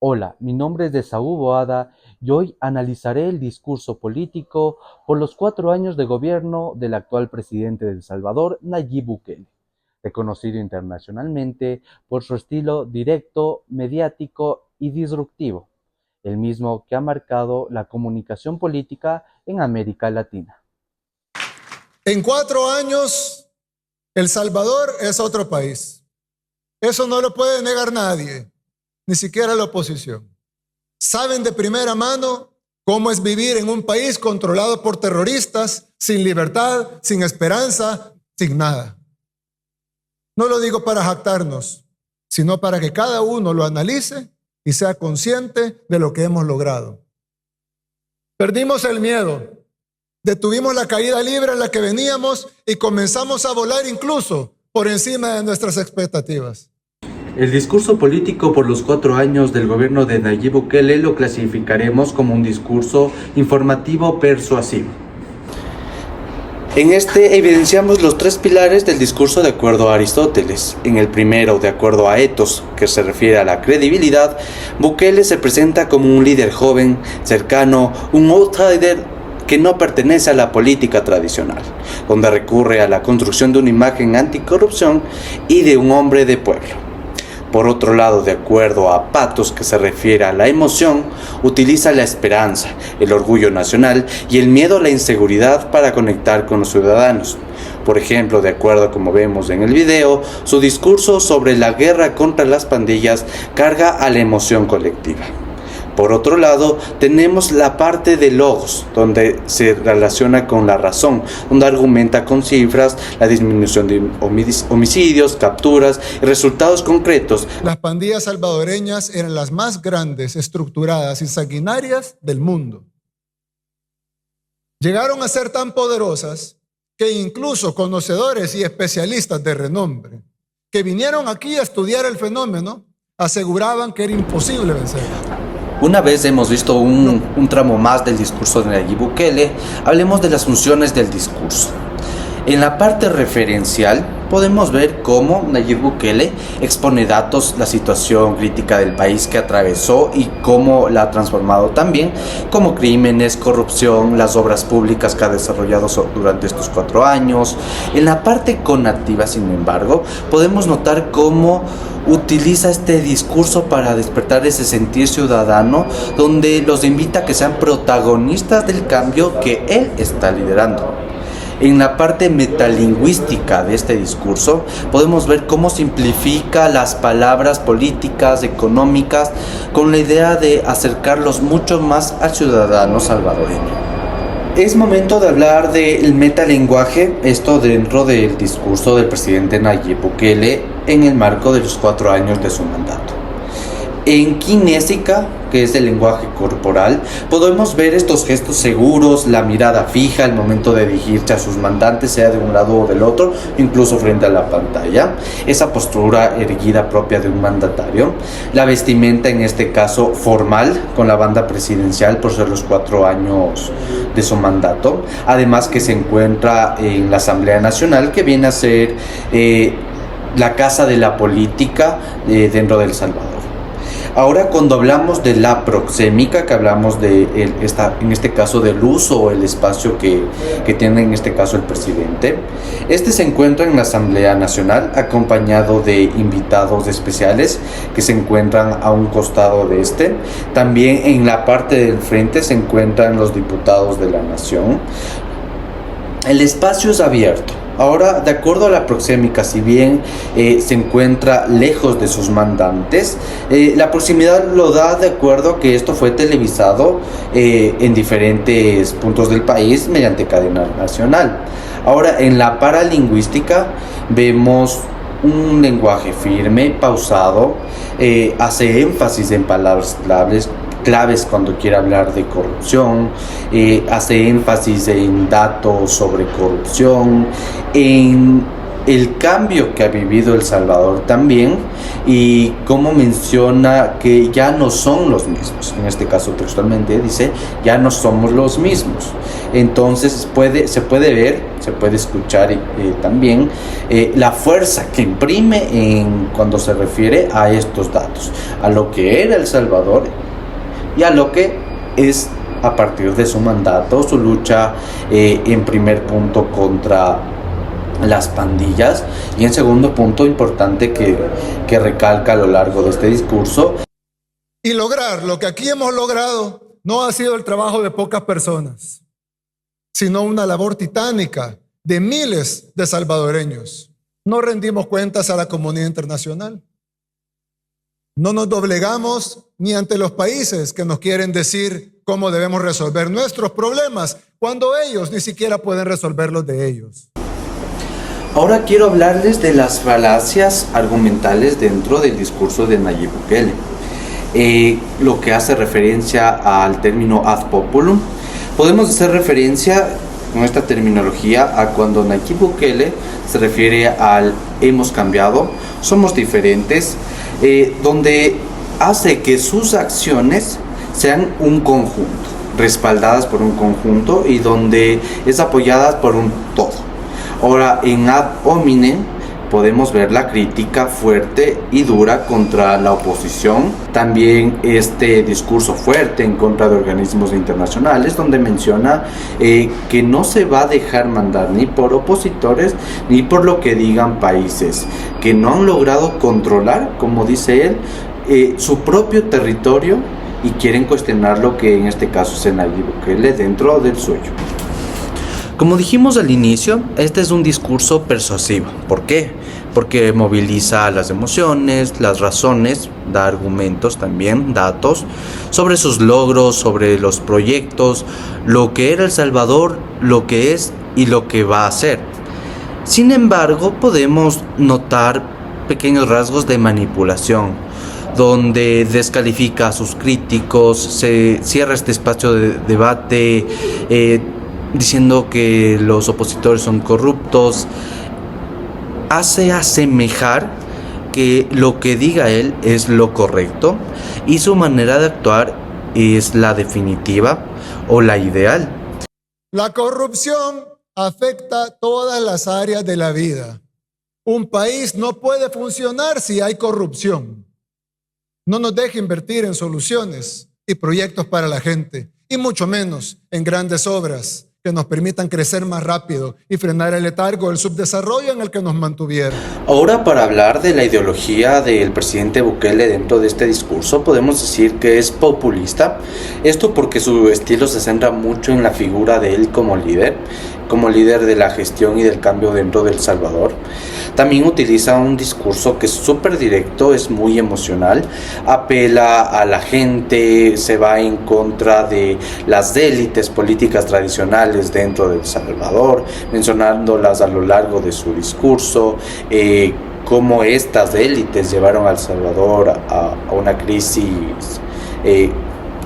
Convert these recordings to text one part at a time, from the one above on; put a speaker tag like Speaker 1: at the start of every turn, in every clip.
Speaker 1: Hola, mi nombre es Esaú Boada y hoy analizaré el discurso político por los 4 años de gobierno del actual presidente de El Salvador, Nayib Bukele, reconocido internacionalmente por su estilo directo, mediático y disruptivo, el mismo que ha marcado la comunicación política en América Latina.
Speaker 2: En 4 años, El Salvador es otro país. Eso no lo puede negar nadie, ni siquiera la oposición. Saben de primera mano cómo es vivir en un país controlado por terroristas, sin libertad, sin esperanza, sin nada. No lo digo para jactarnos, sino para que cada uno lo analice y sea consciente de lo que hemos logrado. Perdimos el miedo. Detuvimos la caída libre en la que veníamos y comenzamos a volar incluso por encima de nuestras expectativas.
Speaker 1: El discurso político por los 4 años del gobierno de Nayib Bukele lo clasificaremos como un discurso informativo persuasivo. En este evidenciamos los 3 pilares del discurso de acuerdo a Aristóteles. En el primero, de acuerdo a Ethos, que se refiere a la credibilidad, Bukele se presenta como un líder joven, cercano, un outsider que no pertenece a la política tradicional, donde recurre a la construcción de una imagen anticorrupción y de un hombre de pueblo. Por otro lado, de acuerdo a Pathos, que se refiere a la emoción, utiliza la esperanza, el orgullo nacional y el miedo a la inseguridad para conectar con los ciudadanos. Por ejemplo, de acuerdo a como vemos en el video, su discurso sobre la guerra contra las pandillas carga a la emoción colectiva. Por otro lado, tenemos la parte de Logos, donde se relaciona con la razón, donde argumenta con cifras la disminución de homicidios, capturas y resultados concretos.
Speaker 2: Las pandillas salvadoreñas eran las más grandes, estructuradas y sanguinarias del mundo. Llegaron a ser tan poderosas que incluso conocedores y especialistas de renombre que vinieron aquí a estudiar el fenómeno aseguraban que era imposible vencerlas.
Speaker 1: Una vez hemos visto un tramo más del discurso de Nayib Bukele, hablemos de las funciones del discurso. En la parte referencial podemos ver cómo Nayib Bukele expone datos, la situación crítica del país que atravesó y cómo la ha transformado también, como crímenes, corrupción, las obras públicas que ha desarrollado durante estos 4 años. En la parte conativa, sin embargo, podemos notar cómo utiliza este discurso para despertar ese sentir ciudadano, donde los invita a que sean protagonistas del cambio que él está liderando. En la parte metalingüística de este discurso podemos ver cómo simplifica las palabras políticas, económicas, con la idea de acercarlos mucho más al ciudadano salvadoreño. Es momento de hablar del metalenguaje, esto dentro del discurso del presidente Nayib Bukele en el marco de los 4 años de su mandato. En kinésica, que es el lenguaje corporal, podemos ver estos gestos seguros, la mirada fija al momento de dirigirse a sus mandantes, sea de un lado o del otro, incluso frente a la pantalla, esa postura erguida propia de un mandatario, la vestimenta en este caso formal, con la banda presidencial por ser los 4 años de su mandato, además que se encuentra en la Asamblea Nacional, que viene a ser la casa de la política dentro de El Salvador. Ahora, cuando hablamos de la proxémica, que hablamos en este caso del uso o el espacio que tiene en este caso el presidente, este se encuentra en la Asamblea Nacional acompañado de invitados especiales que se encuentran a un costado de este. También en la parte del frente se encuentran los diputados de la nación. El espacio es abierto. Ahora, de acuerdo a la proxémica, si bien se encuentra lejos de sus mandantes, la proximidad lo da de acuerdo a que esto fue televisado en diferentes puntos del país mediante cadena nacional. Ahora, en la paralingüística vemos un lenguaje firme, pausado, hace énfasis en palabras claves cuando quiere hablar de corrupción, hace énfasis en datos sobre corrupción, en el cambio que ha vivido El Salvador también, y cómo menciona que ya no son los mismos. En este caso textualmente dice, ya no somos los mismos. Entonces se puede ver, se puede escuchar también la fuerza que imprime cuando se refiere a estos datos, a lo que era El Salvador y a lo que es a partir de su mandato, su lucha en primer punto contra las pandillas, y en segundo punto importante que recalca a lo largo de este discurso.
Speaker 2: Y lograr lo que aquí hemos logrado no ha sido el trabajo de pocas personas, sino una labor titánica de miles de salvadoreños. No rendimos cuentas a la comunidad internacional. No nos doblegamos ni ante los países que nos quieren decir cómo debemos resolver nuestros problemas, cuando ellos ni siquiera pueden resolver los de ellos.
Speaker 1: Ahora quiero hablarles de las falacias argumentales dentro del discurso de Nayib Bukele. Lo que hace referencia al término ad populum. Podemos hacer referencia con esta terminología a cuando Nayib Bukele se refiere al hemos cambiado, somos diferentes, donde hace que sus acciones sean un conjunto, respaldadas por un conjunto y donde es apoyadas por un todo. Ahora, en ad hominem podemos ver la crítica fuerte y dura contra la oposición, también este discurso fuerte en contra de organismos internacionales, donde menciona que no se va a dejar mandar ni por opositores ni por lo que digan países que no han logrado controlar, como dice él, su propio territorio, y quieren cuestionar lo que en este caso es Nayib Bukele dentro del suyo. Como dijimos al inicio, este es un discurso persuasivo. ¿Por qué? Porque moviliza las emociones, las razones, da argumentos también, datos, sobre sus logros, sobre los proyectos, lo que era El Salvador, lo que es y lo que va a ser. Sin embargo, podemos notar pequeños rasgos de manipulación, donde descalifica a sus críticos, se cierra este espacio de debate, diciendo que los opositores son corruptos, hace asemejar que lo que diga él es lo correcto y su manera de actuar es la definitiva o la ideal.
Speaker 2: La corrupción afecta todas las áreas de la vida. Un país no puede funcionar si hay corrupción. No nos deja invertir en soluciones y proyectos para la gente, y mucho menos en grandes obras que nos permitan crecer más rápido y frenar el letargo del subdesarrollo en el que nos mantuvieron.
Speaker 1: Ahora, para hablar de la ideología del presidente Bukele dentro de este discurso, podemos decir que es populista. Esto porque su estilo se centra mucho en la figura de él como líder de la gestión y del cambio dentro de El Salvador. También utiliza un discurso que es súper directo, es muy emocional, apela a la gente, se va en contra de las élites políticas tradicionales dentro de El Salvador, mencionándolas a lo largo de su discurso, cómo estas élites llevaron a El Salvador a una crisis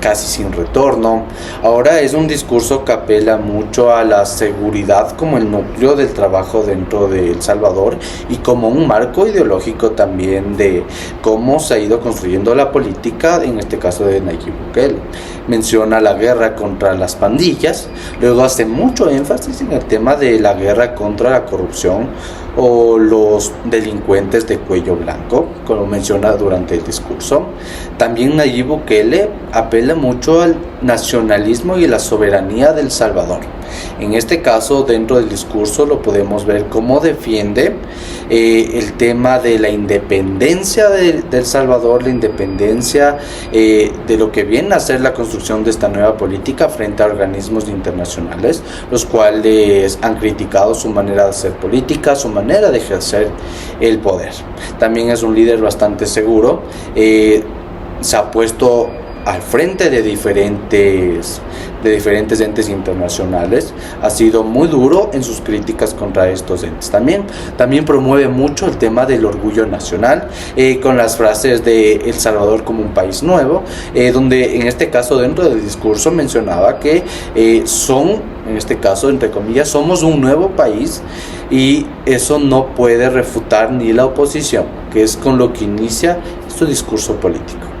Speaker 1: casi sin retorno. Ahora es un discurso que apela mucho a la seguridad como el núcleo del trabajo dentro de El Salvador y como un marco ideológico también de cómo se ha ido construyendo la política, en este caso de Nayib Bukele. Menciona la guerra contra las pandillas, luego hace mucho énfasis en el tema de la guerra contra la corrupción o los delincuentes de cuello blanco, como menciona durante el discurso. También Nayib Bukele apela mucho al nacionalismo y la soberanía del Salvador. En este caso, dentro del discurso lo podemos ver cómo defiende el tema de la independencia del Salvador, la independencia de lo que viene a ser la construcción de esta nueva política frente a organismos internacionales, los cuales han criticado su manera de hacer política, su manera de ejercer el poder. También es un líder bastante seguro, se ha puesto al frente de diferentes entes internacionales, ha sido muy duro en sus críticas contra estos entes. También promueve mucho el tema del orgullo nacional, con las frases de El Salvador como un país nuevo, donde en este caso dentro del discurso mencionaba que en este caso entre comillas, somos un nuevo país y eso no puede refutar ni la oposición, que es con lo que inicia su discurso político.